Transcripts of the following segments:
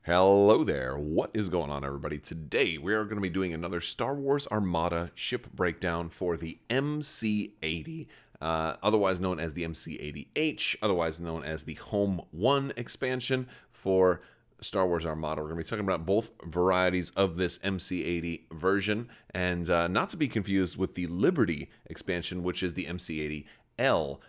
Hello there. What is going on, everybody? Today we are going to be doing another Star Wars Armada ship breakdown for the MC-80, otherwise known as the MC-80H, otherwise known as the Home 1 expansion for Star Wars Armada. We're going to be talking about both varieties of this MC-80 version, and not to be confused with the Liberty expansion, which is the MC-80L,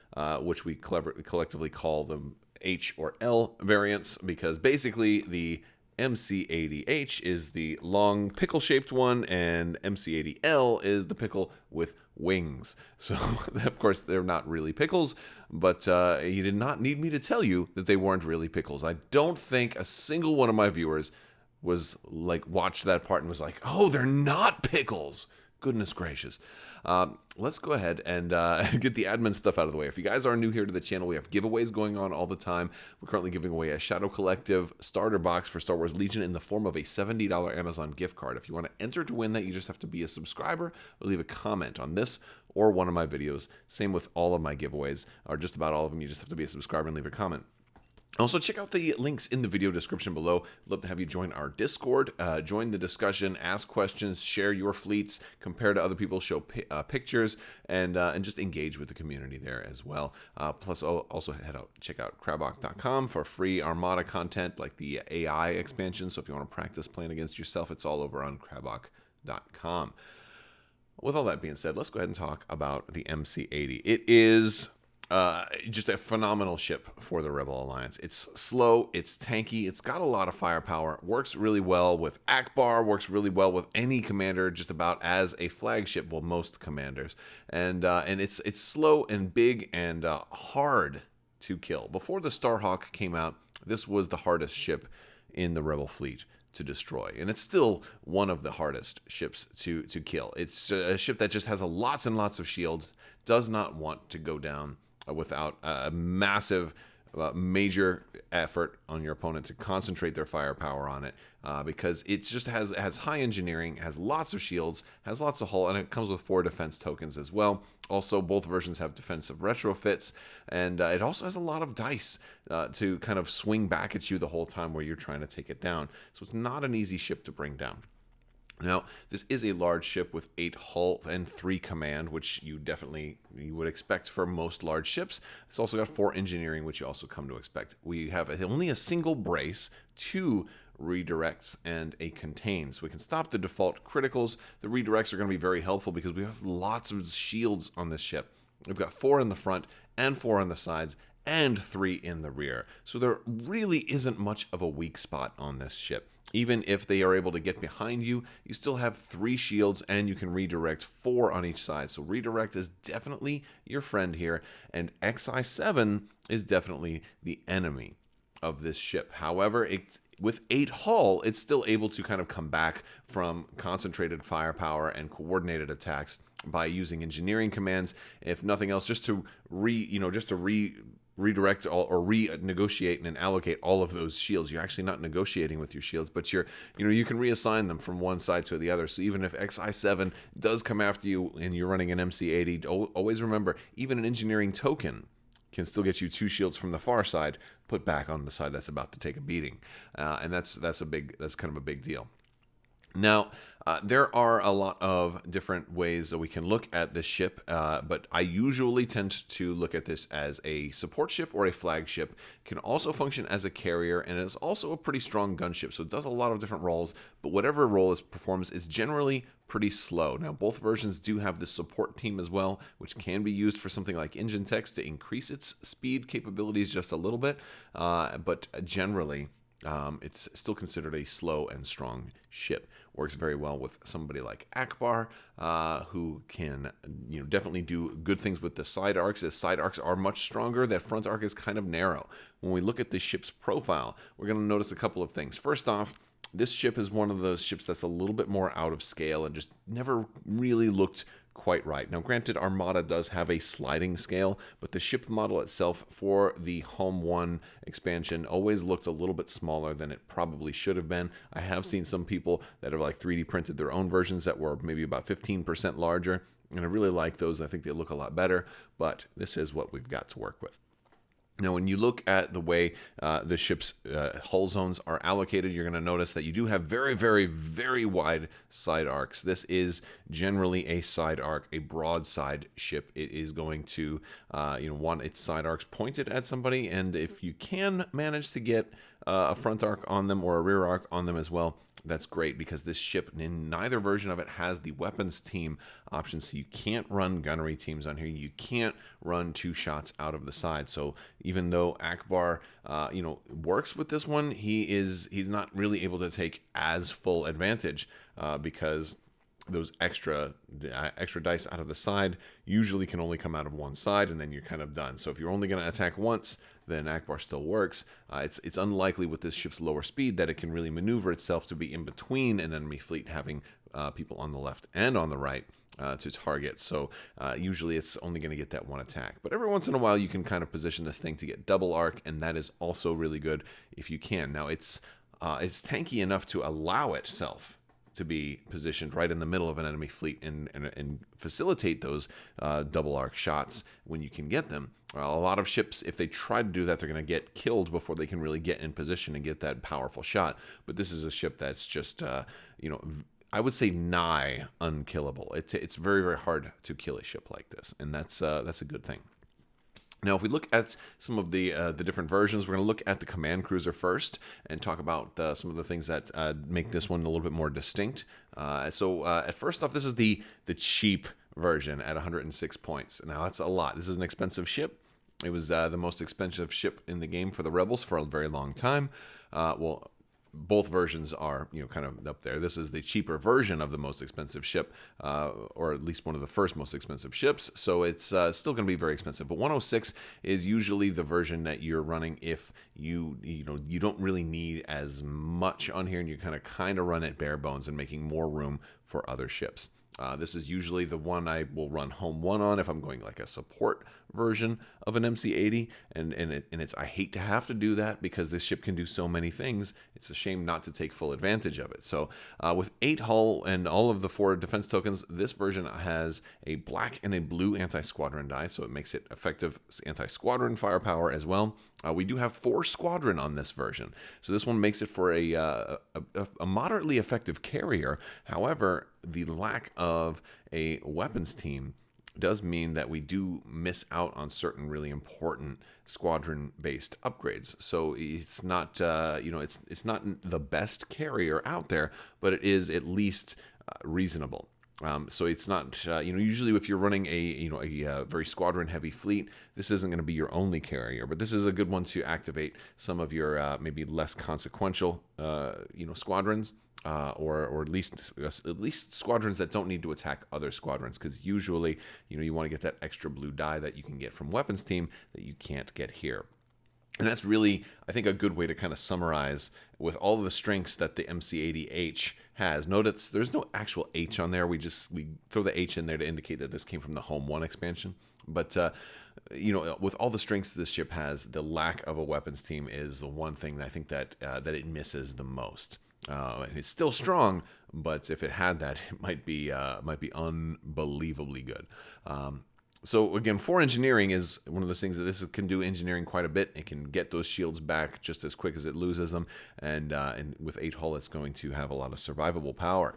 which we collectively call them H or L variants, because basically the MC-80H is the long pickle-shaped one, and MC-80L is the pickle with wings. So, of course, they're not really pickles, but you did not need me to tell you that they weren't really pickles. I don't think a single one of my viewers was like, watched that part and was like, oh, they're not pickles. Goodness gracious. Let's go ahead and get the admin stuff out of the way. If you guys are new here to the channel, we have giveaways going on all the time. We're currently giving away a Shadow Collective starter box for Star Wars Legion in the form of a $70 Amazon gift card. If you want to enter to win that, you just have to be a subscriber or leave a comment on this or one of my videos. Same with all of my giveaways, or just about all of them. You just have to be a subscriber and leave a comment. Also, check out the links in the video description below. I'd love to have you join our Discord, join the discussion, ask questions, share your fleets, compare to other people, show pictures, and just engage with the community there as well. Plus, also check out Crabbok.com for free Armada content like the AI expansion. So if you want to practice playing against yourself, it's all over on Crabbok.com. With all that being said, let's go ahead and talk about the MC-80. It is just a phenomenal ship for the Rebel Alliance. It's slow, it's tanky, it's got a lot of firepower, works really well with Akbar, works really well with any commander, just about as a flagship, well, most commanders. And it's slow and big and hard to kill. Before the Starhawk came out, this was the hardest ship in the Rebel fleet to destroy, and it's still one of the hardest ships to kill. It's a ship that just has lots and lots of shields, does not want to go down without a massive, major effort on your opponent to concentrate their firepower on it, because it just has high engineering, has lots of shields, has lots of hull, and it comes with 4 defense tokens as well. Also, both versions have defensive retrofits, and it also has a lot of dice to kind of swing back at you the whole time where you're trying to take it down. So it's not an easy ship to bring down. Now, this is a large ship with 8 hull and 3 command, which you would expect for most large ships. It's also got 4 engineering, which you also come to expect. We have only a single brace, 2 redirects, and a contain. So we can stop the default criticals. The redirects are going to be very helpful because we have lots of shields on this ship. We've got 4 in the front and 4 on the sides and 3 in the rear. So there really isn't much of a weak spot on this ship. Even if they are able to get behind you, you still have 3 shields and you can redirect 4 on each side. So redirect is definitely your friend here, and XI7 is definitely the enemy of this ship. However, with 8 hull, it's still able to kind of come back from concentrated firepower and coordinated attacks by using engineering commands, if nothing else, just to redirect or renegotiate and allocate all of those shields. You're actually not negotiating with your shields, but you can reassign them from one side to the other. So even if XI7 does come after you and you're running an MC-80, always remember, even an engineering token can still get you 2 shields from the far side put back on the side that's about to take a beating, and that's kind of a big deal. Now, there are a lot of different ways that we can look at this ship, but I usually tend to look at this as a support ship or a flagship. It can also function as a carrier, and it's also a pretty strong gunship, so it does a lot of different roles, but whatever role it performs is generally pretty slow. Now, both versions do have the support team as well, which can be used for something like engine techs to increase its speed capabilities just a little bit, but generally, it's still considered a slow and strong ship. Works very well with somebody like Akbar, who can definitely do good things with the side arcs, as side arcs are much stronger. That front arc is kind of narrow. When we look at the ship's profile, we're going to notice a couple of things. First off, this ship is one of those ships that's a little bit more out of scale and just never really looked quite right. Now, granted, Armada does have a sliding scale, but the ship model itself for the Home 1 expansion always looked a little bit smaller than it probably should have been. I have seen some people that have like 3D printed their own versions that were maybe about 15% larger, and I really like those. I think they look a lot better, but this is what we've got to work with. Now, when you look at the way the ship's hull zones are allocated, you're going to notice that you do have very, very, very wide side arcs. This is generally a side arc, a broadside ship. It is going to, want its side arcs pointed at somebody, and if you can manage to get a front arc on them or a rear arc on them as well, that's great, because this ship, in neither version of it, has the weapons team option, so you can't run gunnery teams on here. You can't run 2 shots out of the side. So even though Akbar, works with this one, he's not really able to take as full advantage because those extra dice out of the side usually can only come out of one side, and then you're kind of done. So if you're only going to attack once, then Akbar still works. It's unlikely with this ship's lower speed that it can really maneuver itself to be in between an enemy fleet, having people on the left and on the right to target. So usually it's only going to get that one attack. But every once in a while you can kind of position this thing to get double arc, and that is also really good if you can. Now it's tanky enough to allow itself to be positioned right in the middle of an enemy fleet and facilitate those double arc shots when you can get them. A lot of ships, if they try to do that, they're going to get killed before they can really get in position and get that powerful shot. But this is a ship that's just, I would say nigh unkillable. It's very, very hard to kill a ship like this, and that's a good thing. Now, if we look at some of the different versions, we're going to look at the command cruiser first and talk about some of the things that make this one a little bit more distinct. At first off, this is the cheap version at 106 points. Now, that's a lot. This is an expensive ship. It was the most expensive ship in the game for the Rebels for a very long time. Both versions are, kind of up there. This is the cheaper version of the most expensive ship, or at least one of the first most expensive ships. So it's still going to be very expensive. But 106 is usually the version that you're running if you don't really need as much on here, and you kind of run it bare bones and making more room for other ships. This is usually the one I will run home one on if I'm going like a support version of an MC-80, and I hate to have to do that because this ship can do so many things. It's a shame not to take full advantage of it. So with 8 hull and all of the 4 defense tokens, this version has a black and a blue anti-squadron die, so it makes it effective anti-squadron firepower as well. We do have 4 squadron on this version, so this one makes it for a moderately effective carrier. However, the lack of a weapons team does mean that we do miss out on certain really important squadron-based upgrades. So it's not, it's not the best carrier out there, but it is at least reasonable. So it's not, usually if you're running a very squadron-heavy fleet, this isn't going to be your only carrier, but this is a good one to activate some of your maybe less consequential, squadrons. Or at least squadrons that don't need to attack other squadrons, because usually you want to get that extra blue die that you can get from weapons team that you can't get here. And that's really, I think, a good way to kind of summarize with all of the strengths that the MC-80H has. Notice there's no actual H on there. We throw the H in there to indicate that this came from the Home 1 expansion. But with all the strengths this ship has, the lack of a weapons team is the one thing that I think that it misses the most. It's still strong, but if it had that, it might be unbelievably good. So again, 4 engineering is one of those things that this can do engineering quite a bit. It can get those shields back just as quick as it loses them, and with 8 hull, it's going to have a lot of survivable power.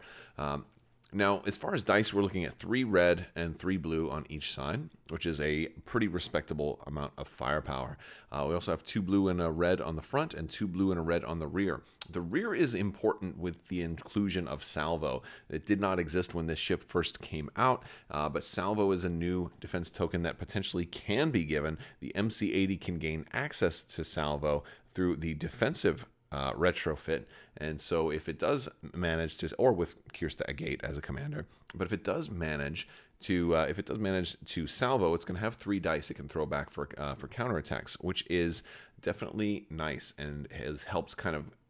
Now, as far as dice, we're looking at 3 red and 3 blue on each side, which is a pretty respectable amount of firepower. We also have 2 blue and a red on the front and 2 blue and a red on the rear. The rear is important with the inclusion of salvo. It did not exist when this ship first came out, but salvo is a new defense token that potentially can be given. The MC-80 can gain access to salvo through the defensive retrofit, and so if it does manage to, or with Kirsta Agate as a commander, but if it does manage to salvo, it's going to have 3 dice it can throw back for counterattacks, which is definitely nice and helped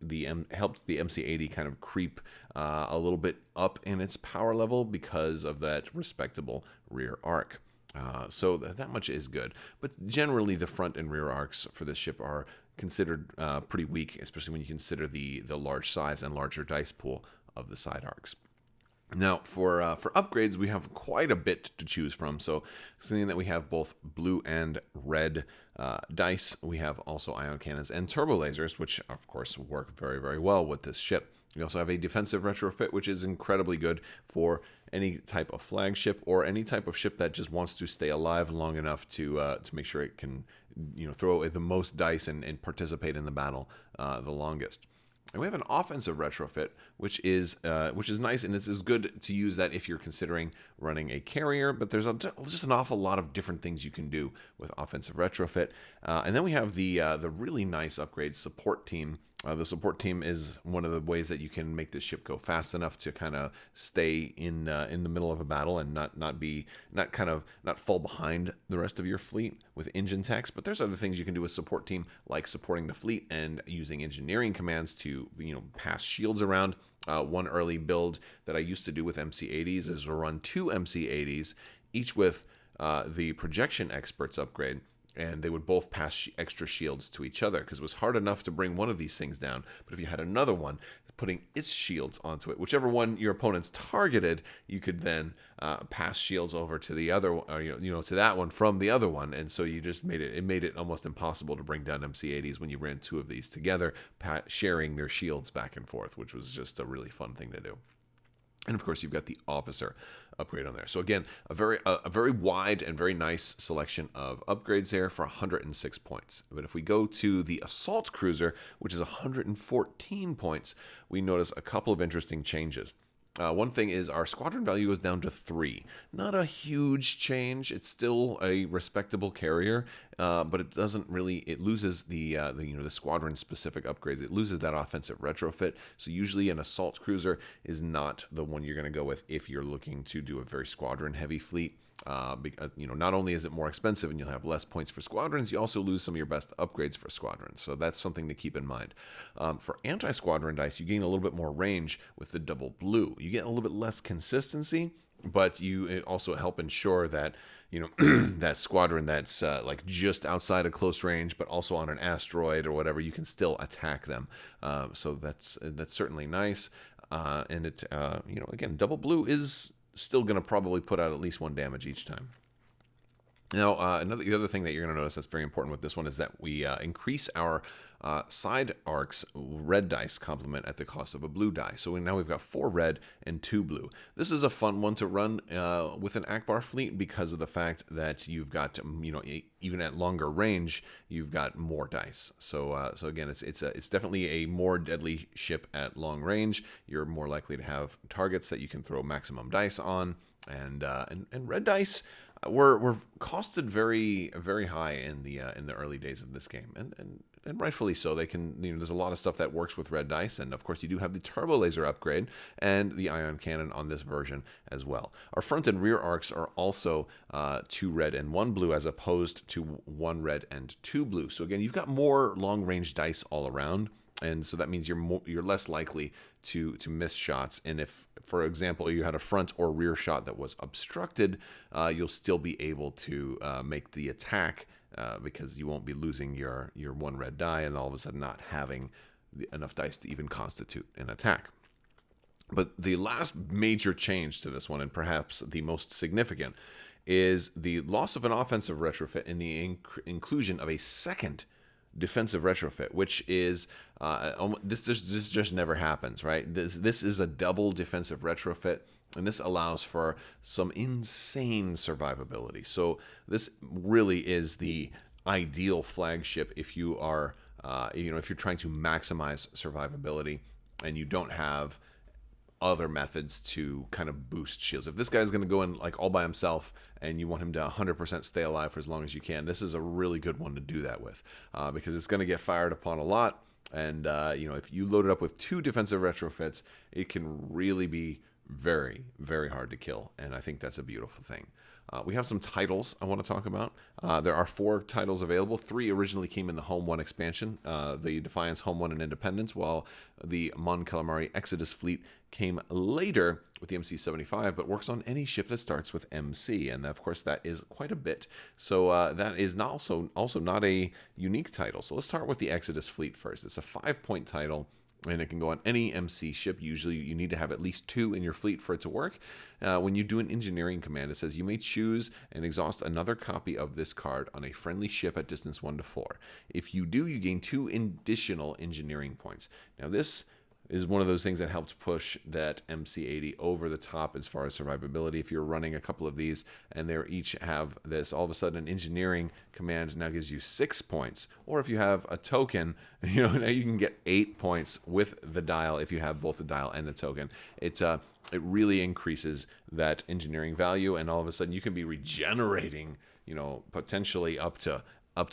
the MC-80 kind of creep a little bit up in its power level because of that respectable rear arc. So that much is good, but generally the front and rear arcs for this ship are considered pretty weak, especially when you consider the large size and larger dice pool of the side arcs. Now, for upgrades, we have quite a bit to choose from. So, seeing that we have both blue and red dice, we have also ion cannons and turbo lasers, which of course work very, very well with this ship. We also have a defensive retrofit, which is incredibly good for any type of flagship or any type of ship that just wants to stay alive long enough to make sure it can, throw away the most dice and participate in the battle the longest. And we have an offensive retrofit, which is nice, and it's good to use that if you're considering running a carrier. But there's just an awful lot of different things you can do with offensive retrofit. And then we have the really nice upgrade support team. The support team is one of the ways that you can make this ship go fast enough to kind of stay in the middle of a battle and not fall behind the rest of your fleet with engine techs. But there's other things you can do with support team, like supporting the fleet and using engineering commands to pass shields around. One early build that I used to do with MC-80s is to run 2 MC-80s, each with the projection experts upgrade. And they would both pass extra shields to each other because it was hard enough to bring one of these things down. But if you had another one, putting its shields onto it, whichever one your opponents targeted, you could then pass shields over to the other, or to that one from the other one. And so you just made it almost impossible to bring down MC-80s when you ran 2 of these together, sharing their shields back and forth, which was just a really fun thing to do. And of course, you've got the officer upgrade on there. So again, a very wide and very nice selection of upgrades there for 106 points. But if we go to the assault cruiser, which is 114 points, we notice a couple of interesting changes. One thing is our squadron value goes down to 3. Not a huge change. It's still a respectable carrier, but it doesn't really. It loses the squadron specific upgrades. It loses that offensive retrofit. So usually an assault cruiser is not the one you're going to go with if you're looking to do a very squadron heavy fleet. Because, not only is it more expensive and you'll have less points for squadrons, you also lose some of your best upgrades for squadrons. So that's something to keep in mind. For anti-squadron dice, you gain a little bit more range with the double blue. You get a little bit less consistency, but you also help ensure that that squadron that's like just outside of close range, but also on an asteroid or whatever, you can still attack them. So that's certainly nice. And it again, double blue is still going to probably put out at least 1 damage each time. Now, the other thing that you're going to notice that's very important with this one is that we increase our side arcs red dice complement at the cost of a blue die. So now we've got 4 red and 2 blue. This is a fun one to run with an Akbar fleet because of the fact that you've got, even at longer range, you've got more dice. So again, it's definitely a more deadly ship at long range. You're more likely to have targets that you can throw maximum dice on, and red dice were costed very, very high in the early days of this game, and rightfully so. They can, there's a lot of stuff that works with red dice, and of course you do have the turbo laser upgrade and the ion cannon on this version as well. Our front and rear arcs are also 2 red and 1 blue as opposed to 1 red and 2 blue. So again, you've got more long range dice all around. And so that means you're less likely to miss shots. And if, for example, you had a front or rear shot that was obstructed, you'll still be able to make the attack because you won't be losing your 1 red die and all of a sudden not having enough dice to even constitute an attack. But the last major change to this one, and perhaps the most significant, is the loss of an offensive retrofit and the inclusion of a second defensive retrofit, which is this just never happens, right? This is a double defensive retrofit, and this allows for some insane survivability. So this really is the ideal flagship if you are if you're trying to maximize survivability and you don't have other methods to kind of boost shields. If this guy's going to go in like all by himself and you want him to 100% stay alive for as long as you can, this is a really good one to do that with because it's going to get fired upon a lot. And, if you load it up with 2 defensive retrofits, it can really be very, very hard to kill. And I think that's a beautiful thing. We have some titles I want to talk about. There are 4 titles available. 3 originally came in the Home 1 expansion, the Defiance, Home 1, and Independence, while the Mon Calamari Exodus fleet came later with the MC-75, but works on any ship that starts with MC, and of course that is quite a bit. So that is also not a unique title. So let's start with the Exodus fleet first. It's a 5-point title. and it can go on any MC ship. Usually you need to have at least 2 in your fleet for it to work. When you do an engineering command, it says you may choose and exhaust another copy of this card on a friendly ship at distance 1 to 4. If you do, you gain 2 additional engineering points. Now this is one of those things that helps push that MC-80 over the top as far as survivability. If you're running a couple of these and they each have this, all of a sudden an engineering command now gives you 6 points. Or if you have a token, now you can get 8 points with the dial if you have both the dial and the token. It really increases that engineering value, and all of a sudden you can be regenerating, potentially up to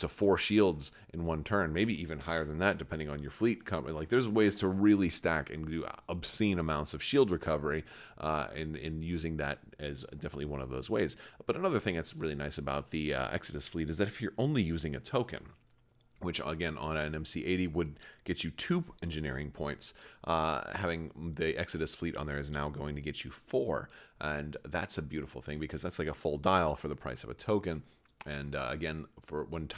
4 shields in one turn, maybe even higher than that, depending on your fleet. Like, there's ways to really stack and do obscene amounts of shield recovery, and using that as definitely one of those ways. But another thing that's really nice about the Exodus fleet is that if you're only using a token, which again on an MC-80 would get you 2 engineering points, having the Exodus fleet on there is now going to get you 4, and that's a beautiful thing because that's like a full dial for the price of a token. And again, for when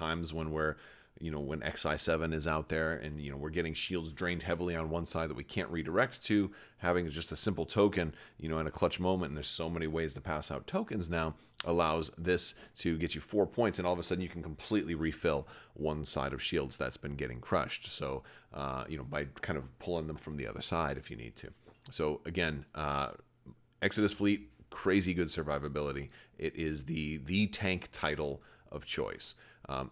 we're, when XI7 is out there and, we're getting shields drained heavily on one side that we can't redirect to, having just a simple token, in a clutch moment, and there's so many ways to pass out tokens now, allows this to get you 4 points, and all of a sudden you can completely refill one side of shields that's been getting crushed. So, by kind of pulling them from the other side if you need to. So again, Exodus fleet, crazy good survivability. It is the tank title of choice.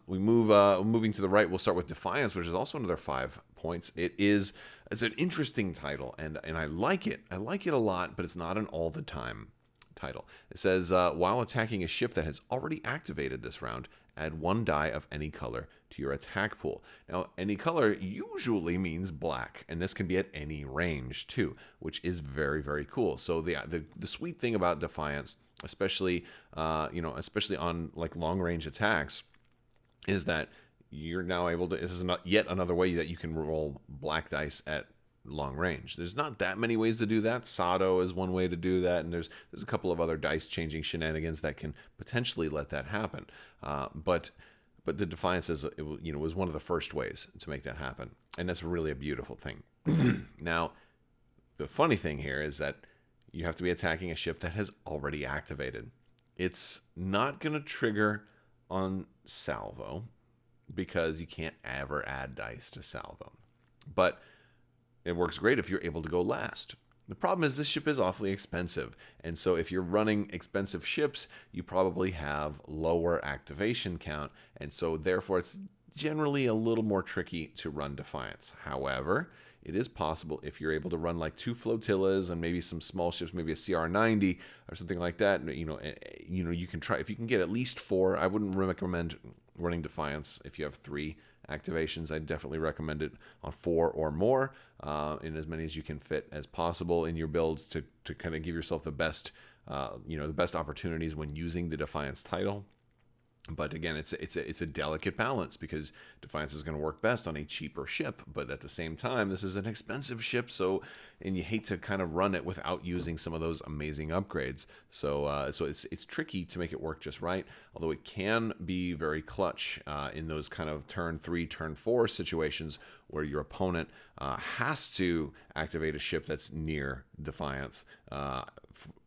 Moving to the right, we'll start with Defiance, which is also another 5 points. It's an interesting title, and I like it. I like it a lot, but it's not an all the time title. It says, while attacking a ship that has already activated this round, add 1 die of any color to your attack pool. Now, any color usually means black, and this can be at any range too, which is very, very cool. So the sweet thing about Defiance, especially on like long range attacks, is that you're now able to. This is not yet another way that you can roll black dice at long range. There's not that many ways to do that. Sado is one way to do that, and there's a couple of other dice changing shenanigans that can potentially let that happen. But the Defiance was one of the first ways to make that happen, and that's really a beautiful thing. Now, the funny thing here is that you have to be attacking a ship that has already activated. It's not going to trigger on salvo because you can't ever add dice to salvo, but it works great if you're able to go last. The problem is this ship is awfully expensive, and so if you're running expensive ships, you probably have lower activation count, and so therefore it's generally a little more tricky to run Defiance. However, it is possible if you're able to run like 2 flotillas and maybe some small ships, maybe a CR-90 or something like that. You can try. If you can get at least 4, I wouldn't recommend running Defiance if you have 3 activations. I'd definitely recommend it on 4 or more, in as many as you can fit as possible in your build to kind of give yourself the best, the best opportunities when using the Defiance title. But again, it's a delicate balance because Defiance is going to work best on a cheaper ship, but at the same time, this is an expensive ship, and you hate to kind of run it without using some of those amazing upgrades. So it's tricky to make it work just right. Although it can be very clutch in those kind of turn 3, turn 4 situations where your opponent has to activate a ship that's near Defiance.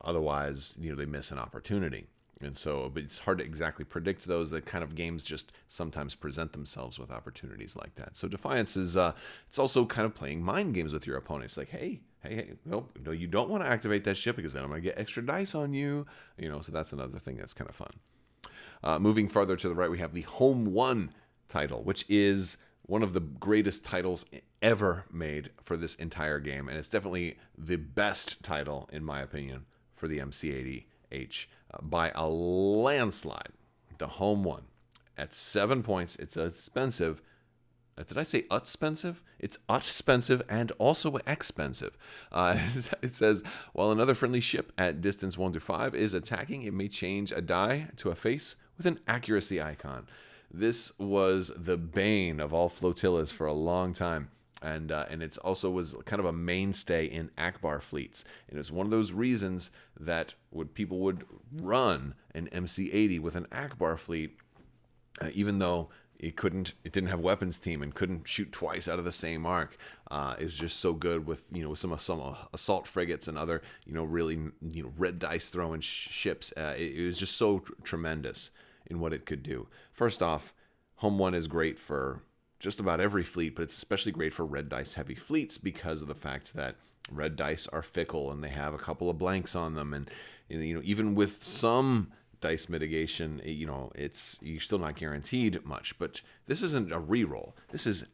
Otherwise, they miss an opportunity. And so, but it's hard to exactly predict those. The kind of games just sometimes present themselves with opportunities like that. So Defiance is, it's also kind of playing mind games with your opponent. It's like, hey, nope, no, you don't want to activate that ship because then I'm going to get extra dice on you. So that's another thing that's kind of fun. Moving farther to the right, we have the Home 1 title, which is one of the greatest titles ever made for this entire game. And it's definitely the best title, in my opinion, for the MC-80H. By a landslide. The Home 1 at 7 points. It's expensive. Did I say expensive? It's expensive and also expensive. It says, while another friendly ship at distance 1 to 5 is attacking, it may change a die to a face with an accuracy icon. This was the bane of all flotillas for a long time. And it's also was kind of a mainstay in Akbar fleets. And it's one of those reasons that people would run an MC-80 with an Akbar fleet, even though it didn't have weapons team and couldn't shoot twice out of the same arc. It was just so good with some assault frigates and other really red dice throwing ships. It was just so tremendous in what it could do. First off, Home 1 is great for just about every fleet, but it's especially great for red dice heavy fleets because of the fact that red dice are fickle and they have a couple of blanks on them, and even with some dice mitigation, you're still not guaranteed much. But this isn't a reroll. This is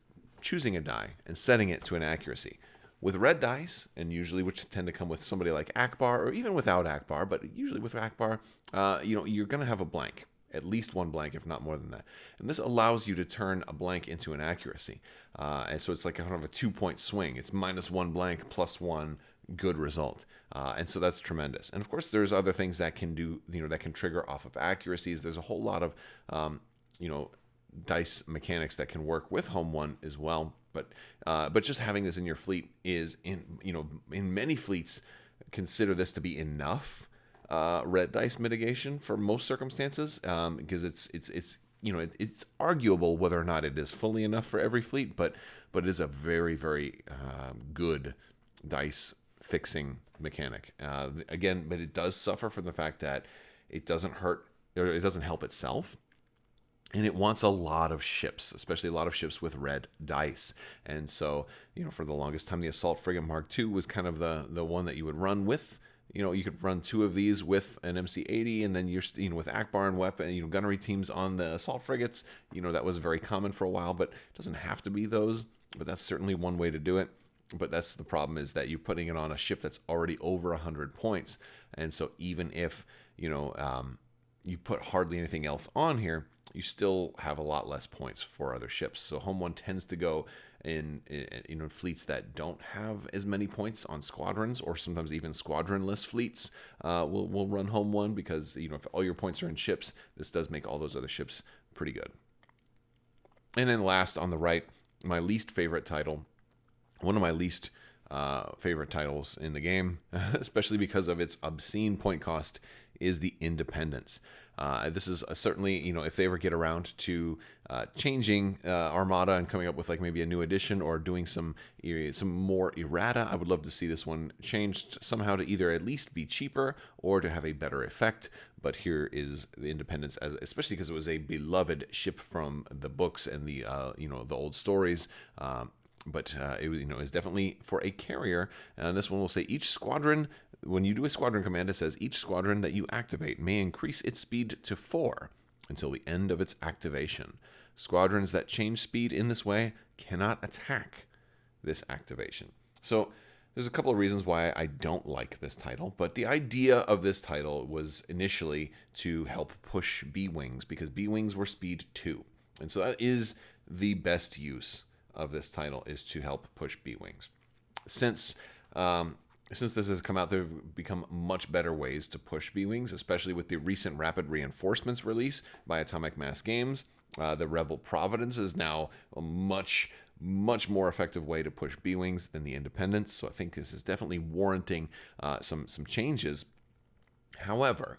choosing a die and setting it to an accuracy. With red dice, and usually which tend to come with somebody like Akbar, or even without Akbar, but usually with Akbar, you're going to have a blank. At least one blank, if not more than that. And this allows you to turn a blank into an accuracy. And so it's like kind of a 2-point swing. It's -1 blank, +1 good result. And so that's tremendous. And of course, there's other things that can do, that can trigger off of accuracies. There's a whole lot of, dice mechanics that can work with Home 1 as well. But just having this in your fleet is, in many fleets, consider this to be enough red dice mitigation for most circumstances, because it's arguable whether or not it is fully enough for every fleet, but it is a very, very good dice fixing mechanic. Again, but it does suffer from the fact that it doesn't hurt, or it doesn't help itself. And it wants a lot of ships, especially a lot of ships with red dice. And so, for the longest time, the Assault Frigate Mark II was kind of the one that you would run with. You could run 2 of these with an MC-80, and then you're, with Akbar and weapon, gunnery teams on the assault frigates. That was very common for a while, but it doesn't have to be those. But that's certainly one way to do it. But that's the problem, is that you're putting it on a ship that's already over 100 points. And so even if, you put hardly anything else on here, you still have a lot less points for other ships. So Home 1 tends to go in fleets that don't have as many points on squadrons, or sometimes even squadronless fleets will run Home 1, because if all your points are in ships, this does make all those other ships pretty good. And then last on the right, my least favorite title, one of my least favorite titles in the game, especially because of its obscene point cost, is the Independence. This is certainly, if they ever get around to changing Armada and coming up with like maybe a new edition, or doing some more errata, I would love to see this one changed somehow to either at least be cheaper or to have a better effect. But here is the Independence, especially because it was a beloved ship from the books and the the old stories. But it is definitely for a carrier. And this one will say each squadron, when you do a squadron command, it says each squadron that you activate may increase its speed to 4 until the end of its activation. Squadrons that change speed in this way cannot attack this activation. So there's a couple of reasons why I don't like this title, but the idea of this title was initially to help push B-Wings, because B-Wings were speed 2. And so that is the best use of this title, is to help push B-Wings. Since this has come out, there have become much better ways to push B-Wings, especially with the recent Rapid Reinforcements release by Atomic Mass Games. The Rebel Providence is now a much more effective way to push B-Wings than the Independence, so I think this is definitely warranting some changes. However,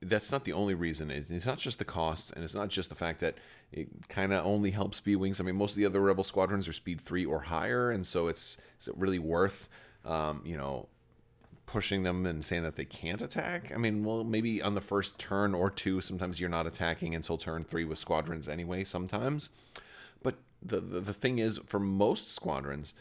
that's not the only reason. It's not just the cost, and it's not just the fact that it kind of only helps B-Wings. I mean, most of the other Rebel squadrons are speed 3 or higher, and so is it really worth, pushing them and saying that they can't attack? I mean, well, maybe on the first turn or 2, sometimes you're not attacking until turn 3 with squadrons anyway, sometimes. But the thing is, for most squadrons,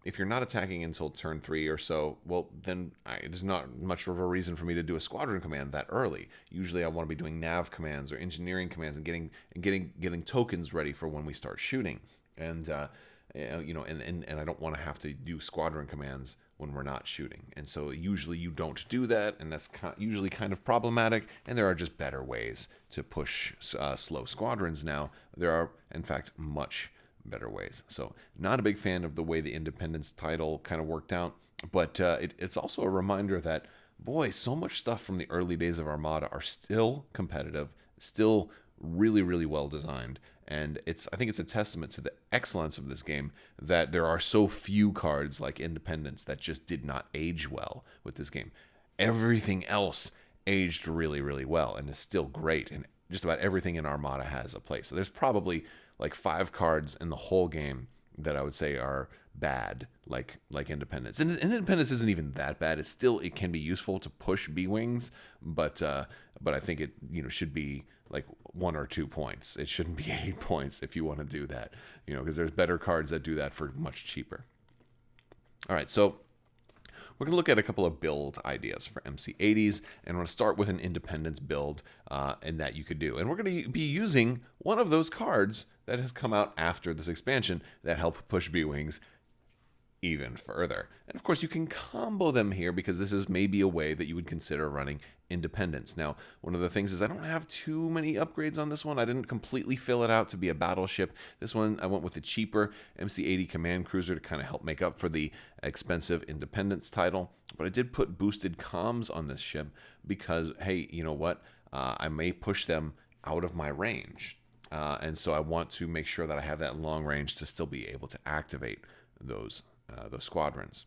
if you're not attacking until turn 3 or so, well, then there's not much of a reason for me to do a squadron command that early. Usually I want to be doing nav commands or engineering commands and getting tokens ready for when we start shooting. And and I don't want to have to do squadron commands when we're not shooting. And so usually you don't do that, and that's usually kind of problematic, and there are just better ways to push slow squadrons now. There are, in fact, much better ways. So not a big fan of the way the Independence title kind of worked out, but it's also a reminder that, boy, so much stuff from the early days of Armada are still competitive, still really, really well designed. And I think it's a testament to the excellence of this game that there are so few cards like Independence that just did not age well with this game. Everything else aged really, really well and is still great. And just about everything in Armada has a place. So there's probably like 5 cards in the whole game that I would say are bad, like Independence. And Independence isn't even that bad. It can be useful to push B-Wings, but I think it should be like 1 or 2 points. It shouldn't be 8 points if you want to do that, because there's better cards that do that for much cheaper. All right, so we're going to look at a couple of build ideas for MC-80s, and we're going to start with an Independence build, and that you could do. And we're going to be using one of those cards that has come out after this expansion that help push B-Wings even further. And of course, you can combo them here because this is maybe a way that you would consider running Independence. Now, one of the things is I don't have too many upgrades on this one. I didn't completely fill it out to be a battleship. This one, I went with the cheaper MC-80 Command Cruiser to kind of help make up for the expensive Independence title. But I did put boosted comms on this ship because, hey, you know what? I may push them out of my range. And so I want to make sure that I have that long range to still be able to activate those squadrons.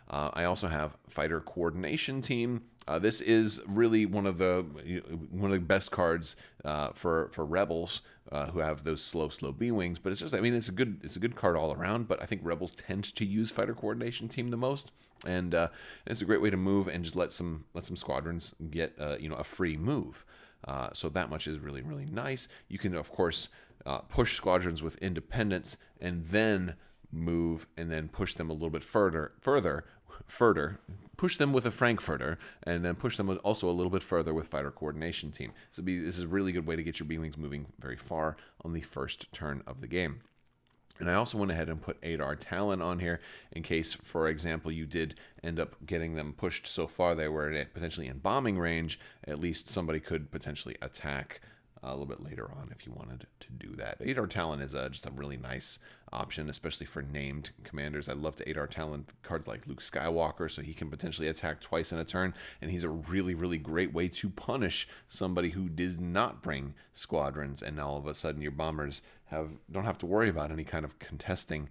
I also have Fighter Coordination Team. This is really one of the best cards for rebels who have those slow B-Wings. But it's just, it's a good card all around. But I think rebels tend to use Fighter Coordination Team the most, and it's a great way to move and just let some squadrons get a free move. So that much is really, really nice. You can of course push squadrons with Independence and then move and then push them a little bit further, push them with a Frankfurter, and then push them also a little bit further with Fighter Coordination Team. So this is a really good way to get your B-Wings moving very far on the first turn of the game. And I also went ahead and put Adar Talon on here in case, for example, you did end up getting them pushed so far they were potentially in bombing range. At least somebody could potentially attack a little bit later on if you wanted to do that. Adar Talon is just a really nice option, especially for named commanders. I love to Adar Talon cards like Luke Skywalker, so he can potentially attack twice in a turn, and he's a really, really great way to punish somebody who did not bring squadrons, and now all of a sudden your bombers don't have to worry about any kind of contesting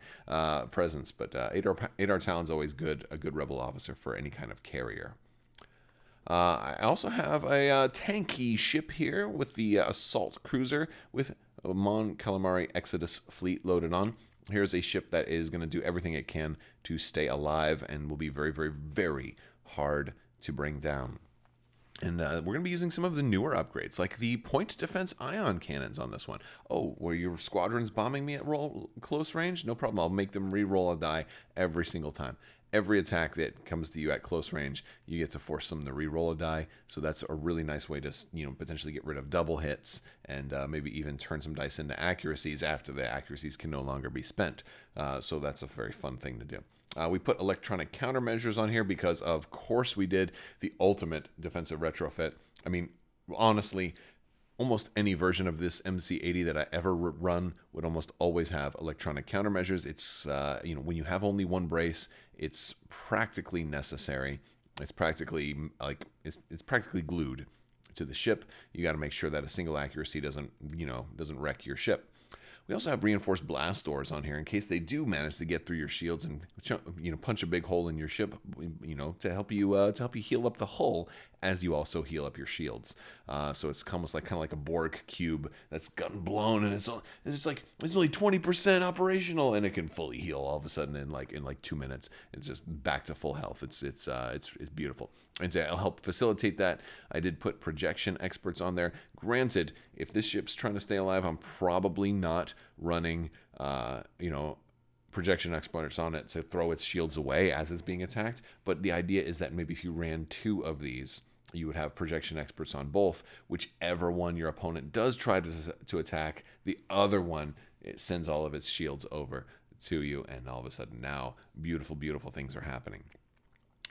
presence. But Adar Talon's always a good rebel officer for any kind of carrier. I also have a tanky ship here with the assault cruiser with Mon Calamari Exodus fleet loaded on. Here's a ship that is going to do everything it can to stay alive and will be very, very, very hard to bring down. And we're going to be using some of the newer upgrades, like the point defense ion cannons on this one. Oh, were your squadrons bombing me at close range? No problem. I'll make them re-roll a die every single time. Every attack that comes to you at close range, you get to force them to re-roll a die. So that's a really nice way to potentially get rid of double hits and maybe even turn some dice into accuracies after the accuracies can no longer be spent. So that's a very fun thing to do. We put electronic countermeasures on here because, of course, we did the ultimate defensive retrofit. I mean, honestly, almost any version of this MC-80 that I ever run would almost always have electronic countermeasures. It's when you have only one brace, it's practically necessary. It's practically it's practically glued to the ship. You got to make sure that a single accuracy doesn't wreck your ship. We also have reinforced blast doors on here in case they do manage to get through your shields and punch a big hole in your ship, to help you heal up the hull as you also heal up your shields. So it's almost kind of like a Borg cube that's gotten blown and it's only 20% operational and it can fully heal all of a sudden in like 2 minutes. It's just back to full health. It's beautiful. And to help facilitate that, I did put projection experts on there. Granted, if this ship's trying to stay alive, I'm probably not running, projection experts on it to throw its shields away as it's being attacked. But the idea is that maybe if you ran 2 of these, you would have projection experts on both. Whichever one your opponent does try to attack, the other one, it sends all of its shields over to you, and all of a sudden now beautiful, beautiful things are happening.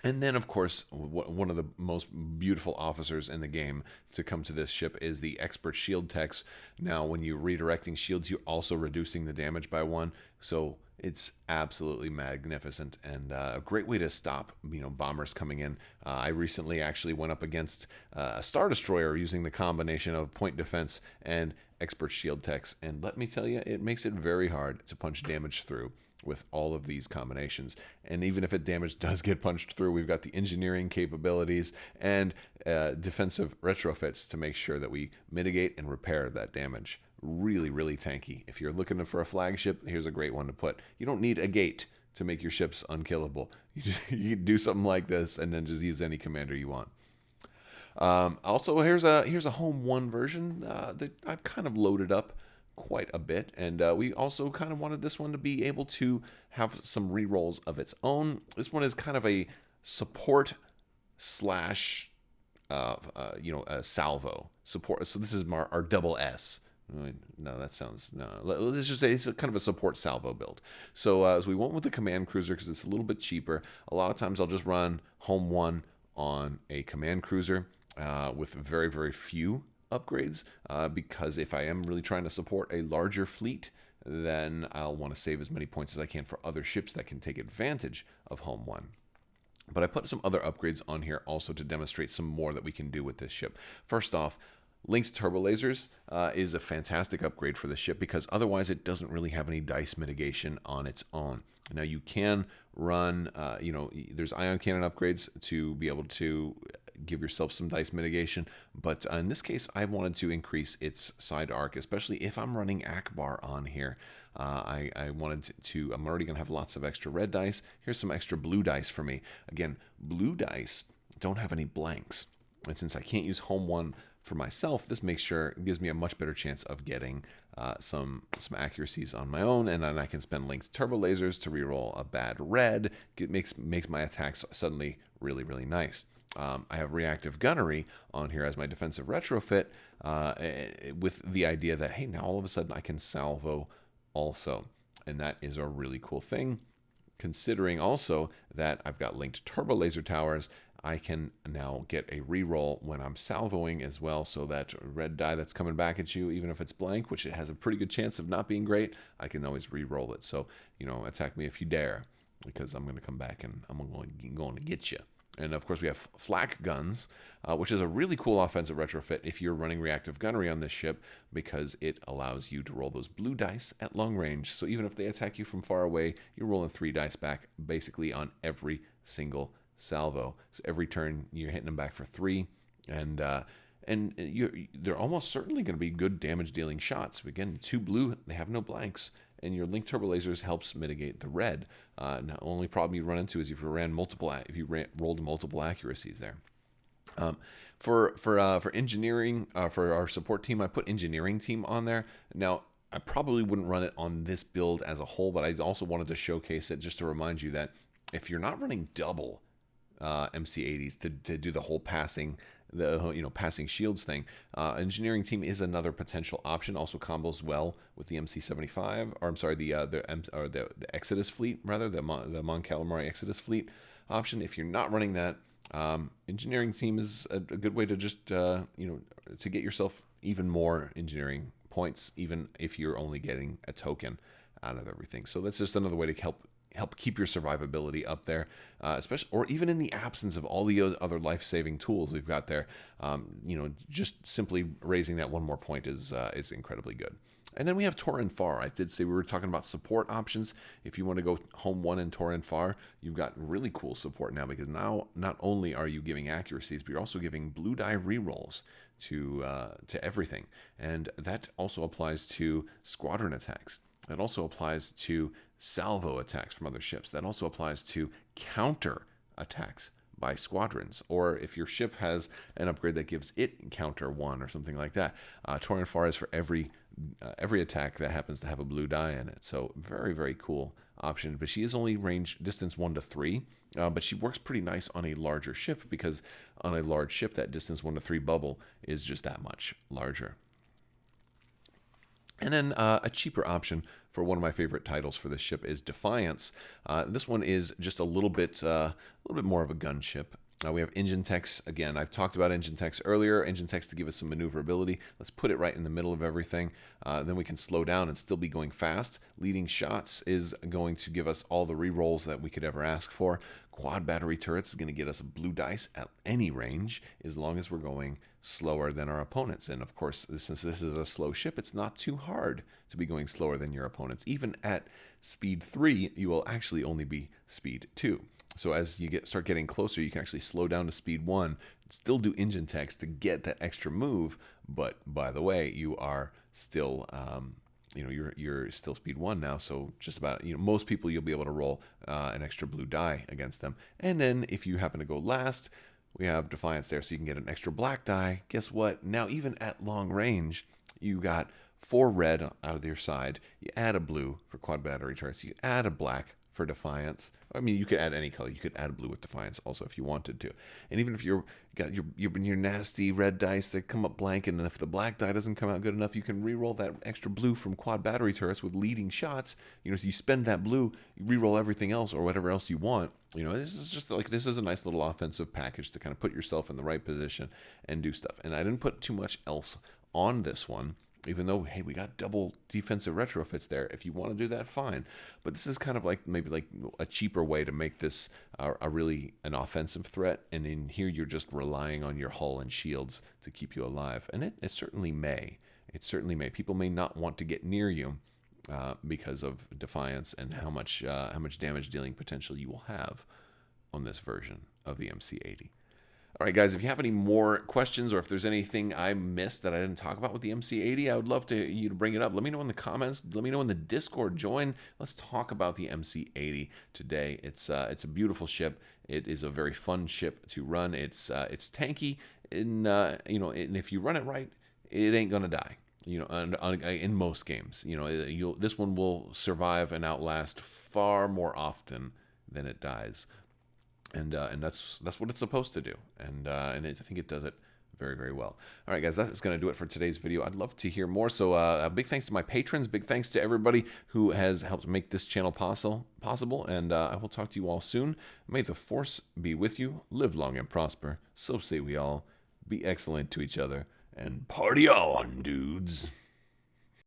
And then, of course, one of the most beautiful officers in the game to come to this ship is the Expert Shield Techs. Now, when you're redirecting shields, you're also reducing the damage by 1. So it's absolutely magnificent and a great way to stop bombers coming in. I recently actually went up against a Star Destroyer using the combination of point defense and Expert Shield Techs. And let me tell you, it makes it very hard to punch damage through with all of these combinations. And even if damage does get punched through, we've got the engineering capabilities and defensive retrofits to make sure that we mitigate and repair that damage. Really, really tanky. If you're looking for a flagship, here's a great one to put. You don't need a gate to make your ships unkillable. You do something like this and then just use any commander you want. Also, here's a home one version that I've kind of loaded up quite a bit, and we also kind of wanted this one to be able to have some rerolls of its own. This one is kind of a support slash a salvo support. So this is our double S. No, that sounds no. Let's just say it's kind of a support salvo build. So as we went with the command cruiser because it's a little bit cheaper. A lot of times I'll just run home one on a command cruiser with very, very few upgrades, because if I am really trying to support a larger fleet, then I'll want to save as many points as I can for other ships that can take advantage of home one. But I put some other upgrades on here also to demonstrate some more that we can do with this ship. First off, linked turbo lasers is a fantastic upgrade for the ship because otherwise it doesn't really have any dice mitigation on its own. Now you can run, there's ion cannon upgrades to be able to give yourself some dice mitigation, but in this case I wanted to increase its side arc, especially if I'm running Akbar on here. I wanted to, I'm already going to have lots of extra red dice. Here's some extra blue dice for me. Again, blue dice don't have any blanks, and since I can't use home one for myself, this gives me a much better chance of getting some accuracies on my own, and then I can spend linked turbo lasers to reroll a bad red. It makes my attacks suddenly really, really nice. I have reactive gunnery on here as my defensive retrofit, with the idea that, hey, now all of a sudden I can salvo also, and that is a really cool thing, considering also that I've got linked turbo laser towers. I can now get a reroll when I'm salvoing as well, so that red die that's coming back at you, even if it's blank, which it has a pretty good chance of not being great, I can always reroll it. So, attack me if you dare, because I'm going to come back and I'm going to get you. And of course we have flak guns, which is a really cool offensive retrofit if you're running reactive gunnery on this ship, because it allows you to roll those blue dice at long range. So even if they attack you from far away, you're rolling 3 dice back basically on every single salvo. So every turn you're hitting them back for 3, and they're almost certainly going to be good damage dealing shots. Again, 2 blue, they have no blanks, and your linked turbo lasers helps mitigate the red. The only problem you run into is if you rolled multiple accuracies there. For engineering, for our support team, I put engineering team on there. Now, I probably wouldn't run it on this build as a whole, but I also wanted to showcase it just to remind you that if you're not running double MC-80s to do the whole passing shields thing, engineering team is another potential option. Also combos well with the MC-75, or I'm sorry, the Exodus fleet, rather, the Mon Calamari Exodus fleet option. If you're not running that, engineering team is a good way to just to get yourself even more engineering points, even if you're only getting a token out of everything. So that's just another way to help keep your survivability up there, especially, or even in the absence of all the other life-saving tools we've got there. Just simply raising that one more point is incredibly good. And then we have Tor and Far. I did say we were talking about support options. If you want to go home one in Tor and Far, you've got really cool support now, because now not only are you giving accuracies, but you're also giving blue die rerolls to everything, and that also applies to squadron attacks. It also applies to salvo attacks from other ships. That also applies to counter attacks by squadrons, or if your ship has an upgrade that gives it counter 1 or something like that. Tor and Far is for every attack that happens to have a blue die in it. So very, very cool option. But she is only range distance 1 to 3, but she works pretty nice on a larger ship, because on a large ship that distance 1 to 3 bubble is just that much larger. And then a cheaper option for one of my favorite titles for this ship is Defiance. This one is just a little bit more of a gunship. We have engine techs. Again, I've talked about engine techs earlier. Engine techs to give us some maneuverability. Let's put it right in the middle of everything. Then we can slow down and still be going fast. Leading shots is going to give us all the rerolls that we could ever ask for. Quad battery turrets is going to get us a blue dice at any range, as long as we're going slower than our opponents. And of course, since this is a slow ship, it's not too hard to be going slower than your opponents. Even at speed 3, you will actually only be speed 2. So as you start getting closer, you can actually slow down to speed 1, still do engine techs to get that extra move. But by the way, you are still, you're still speed 1 now. So just about, most people you'll be able to roll an extra blue die against them. And then if you happen to go last, we have Defiance there, so you can get an extra black die. Guess what? Now even at long range, you got 4 red out of your side. You add a blue for quad battery turrets. You add a black for Defiance. I mean, you could add any color. You could add blue with Defiance also if you wanted to. And even if you got your nasty red dice that come up blank, and then if the black die doesn't come out good enough, you can re-roll that extra blue from quad battery turrets with leading shots. So you spend that blue, you re-roll everything else or whatever else you want. This is just like, this is a nice little offensive package to kind of put yourself in the right position and do stuff. And I didn't put too much else on this one, even though, hey, we got double defensive retrofits there. If you want to do that, fine. But this is kind of like maybe like a cheaper way to make this an offensive threat. And in here, you're just relying on your hull and shields to keep you alive. And it certainly may. It certainly may. People may not want to get near you because of Defiance and how much damage dealing potential you will have on this version of the MC-80. All right, guys, if you have any more questions or if there's anything I missed that I didn't talk about with the MC-80, I would love you to bring it up. Let me know in the comments. Let me know in the Discord. Join. Let's talk about the MC-80 today. It's a beautiful ship. It is a very fun ship to run. It's tanky, and if you run it right, it ain't gonna die. In most games, this one will survive and outlast far more often than it dies. And that's what it's supposed to do, and I think it does it very, very well. All right, guys, that's going to do it for today's video. I'd love to hear more, so a big thanks to my patrons, big thanks to everybody who has helped make this channel possible, and I will talk to you all soon. May the Force be with you, live long and prosper, so say we all, be excellent to each other, and party on, dudes.